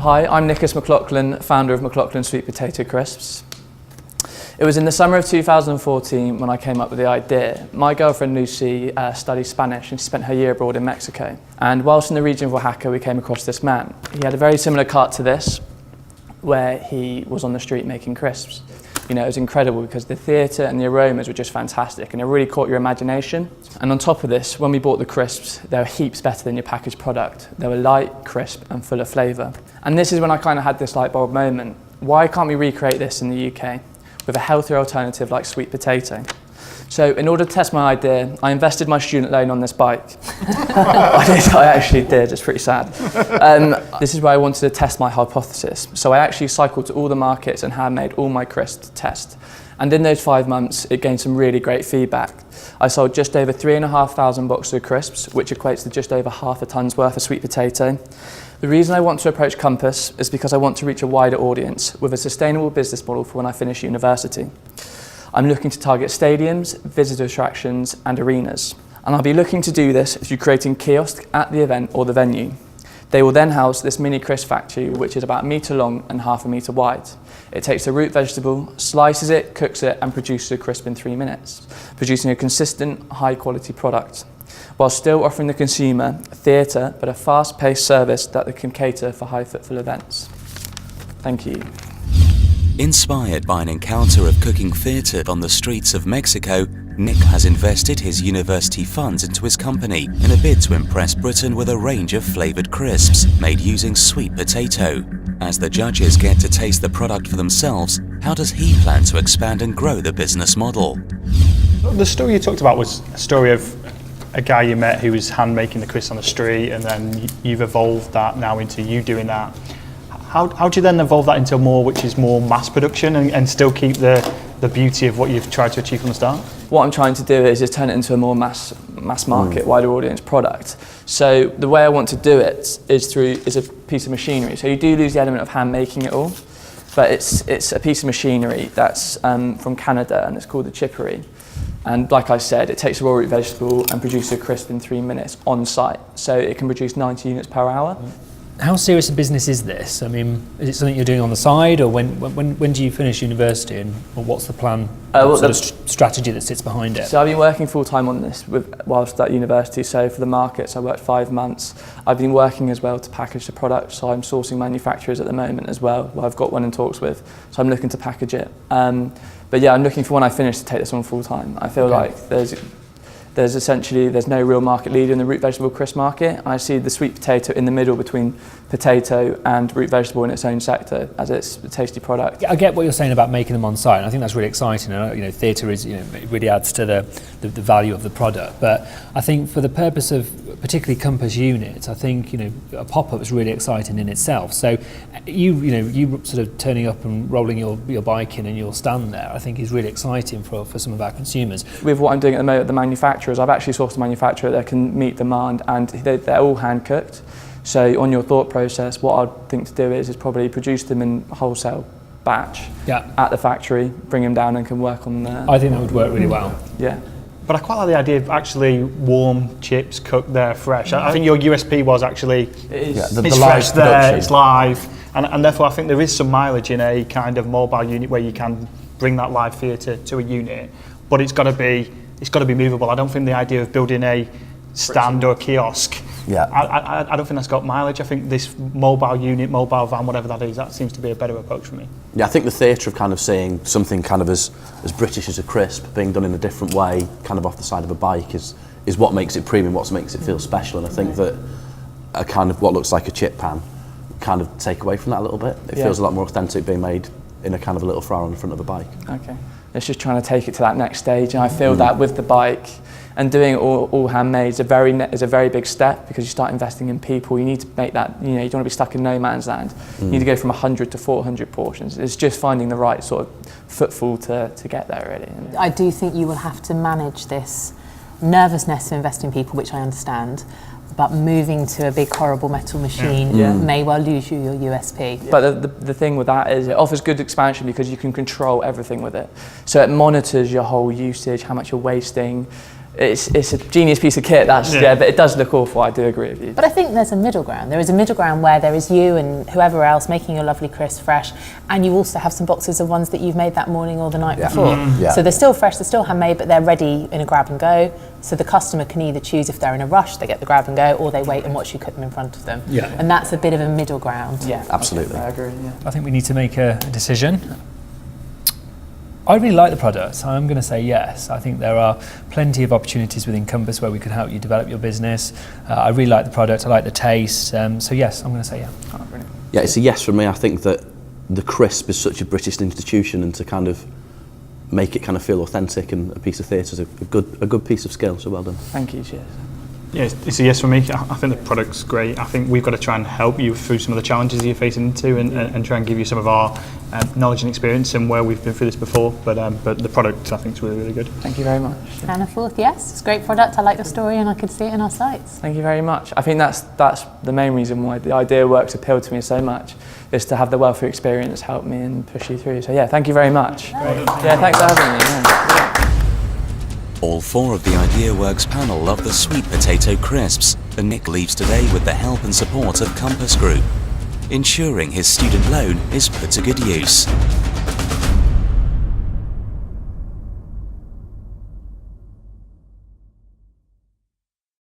Hi, I'm McLaughlin, founder of McLauchlan's Sweet Potato Crisps. It was in the summer of 2014 when I came up with the idea. My girlfriend Lucy studied Spanish and she spent her year abroad in Mexico. And whilst in the region of Oaxaca, we came across this man. He had a very similar cart to this, where he was on the street making crisps. You know, it was incredible because the theatre and the aromas were just fantastic and it really caught your imagination. And on top of this, when we bought the crisps, they were heaps better than your packaged product. They were light, crisp and full of flavour. And this is when I kind of had this light bulb moment. Why can't we recreate this in the UK with a healthier alternative like sweet potato? So in order to test my idea, I invested my student loan on this bike. I actually did, it's pretty sad. This is where I wanted to test my hypothesis. So I actually cycled to all the markets and handmade all my crisps to test. And in those 5 months, it gained some really great feedback. I sold just over 3,500 boxes of crisps, which equates to just over half a tonne's worth of sweet potato. The reason I want to approach Compass is because I want to reach a wider audience with a sustainable business model for when I finish university. I'm looking to target stadiums, visitor attractions and arenas. And I'll be looking to do this through creating kiosks at the event or the venue. They will then house this mini crisp factory, which is about 1 metre long and half a metre wide. It takes a root vegetable, slices it, cooks it and produces a crisp in 3 minutes, producing a consistent, high quality product, while still offering the consumer a theatre but a fast-paced service that can cater for high footfall events. Thank you. Inspired by an encounter of cooking theatre on the streets of Mexico, Nick has invested his university funds into his company in a bid to impress Britain with a range of flavoured crisps made using sweet potato. As the judges get to taste the product for themselves, how does he plan to expand and grow the business model? The story you talked about was a story of a guy you met who was hand making the crisps on the street, and then you've evolved that now into you doing that. How do you then evolve that into more, which is more mass production and still keep the beauty of what you've tried to achieve from the start? What I'm trying to do is just turn it into a more mass market, wider audience product. So the way I want to do it is a piece of machinery. So you do lose the element of hand making it all, but it's a piece of machinery that's from Canada and it's called the chippery. And like I said, it takes a raw root vegetable and produces a crisp in 3 minutes on site. So it can produce 90 units per hour. How serious a business is this? I mean, is it something you're doing on the side, or when do you finish university, and or what's the plan, sort of strategy that sits behind it? So I've been working full time on this whilst at university. So for the markets, I worked 5 months. I've been working as well to package the product. So I'm sourcing manufacturers at the moment as well. I've got one in talks with. So I'm looking to package it. But yeah, I'm looking for when I finish to take this on full time. I feel like there's no real market leader in the root vegetable crisp market. And I see the sweet potato in the middle between potato and root vegetable in its own sector as it's a tasty product. I get what you're saying about making them on site, and I think that's really exciting. And you know, theatre is, you know, it really adds to the value of the product. But I think for the purpose of particularly Compass units, I think, you know, a pop-up is really exciting in itself. So you sort of turning up and rolling your bike in and you'll stand there, I think is really exciting for some of our consumers. With what I'm doing at the moment, the manufacturers, I've actually sourced a manufacturer that can meet demand, and they're all hand cooked. So on your thought process, what I'd think to do is probably produce them in wholesale batch at the factory, bring them down and can work on the... I think that would work really well. Yeah. But I quite like the idea of actually warm chips cooked there fresh. I think your USP was actually it's fresh there, it's live, and therefore I think there is some mileage in a kind of mobile unit where you can bring that live theatre to a unit, but it's got to be movable. I don't think the idea of building a stand or a kiosk, I don't think that's got mileage. I think this mobile unit, mobile van, whatever that is, that seems to be a better approach for me. Yeah, I think the theatre of kind of seeing something kind of as British as a crisp being done in a different way, kind of off the side of a bike, is what makes it premium, what makes it feel special. And I think that a kind of what looks like a chip pan kind of take away from that a little bit. It feels a lot more authentic being made in a kind of a little fryer on the front of a bike. Okay. It's just trying to take it to that next stage, and I feel that with the bike and doing it all handmade is a very big step, because you start investing in people. You need to make that, you know, you don't want to be stuck in no man's land. You need to go from 100 to 400 portions. It's just finding the right sort of footfall to get there, really. I do think you will have to manage this nervousness to invest in people, which I understand, but moving to a big horrible metal machine may well lose you your USP. But the thing with that is it offers good expansion because you can control everything with it. So it monitors your whole usage, how much you're wasting, it's a genius piece of kit. But it does look awful. I do agree with you. But I think there's a middle ground. There is a middle ground where there is you and whoever else making your lovely crisp fresh, and you also have some boxes of ones that you've made that morning or the night before. So they're still fresh, they're still handmade, but they're ready in a grab and go. So the customer can either choose, if they're in a rush, they get the grab and go, or they wait and watch you cook them in front of them. And that's a bit of a middle ground. Yeah, absolutely. I agree. Yeah. I think we need to make a decision. I really like the product. I'm going to say yes. I think there are plenty of opportunities within Compass where we could help you develop your business. I really like the product. I like the taste. So yes, I'm going to say yeah. Oh, brilliant. Yeah, it's a yes from me. I think that the crisp is such a British institution, and to kind of make it kind of feel authentic and a piece of theatre is a good piece of skill. So well done. Thank you. Cheers. Yeah, it's a yes for me. I think the product's great. I think we've got to try and help you through some of the challenges you're facing into, and try and give you some of our knowledge and experience and where we've been through this before. But the product, I think, is really, really good. Thank you very much. And a fourth yes, it's a great product. I like the story, and I could see it in our sites. Thank you very much. I think that's the main reason why the idea works appealed to me so much, is to have the welfare experience help me and push you through. So yeah, thank you very much. Yeah, thanks for having me. Yeah. All 4 of the IdeaWorks panel love the sweet potato crisps, and Nick leaves today with the help and support of Compass Group, ensuring his student loan is put to good use.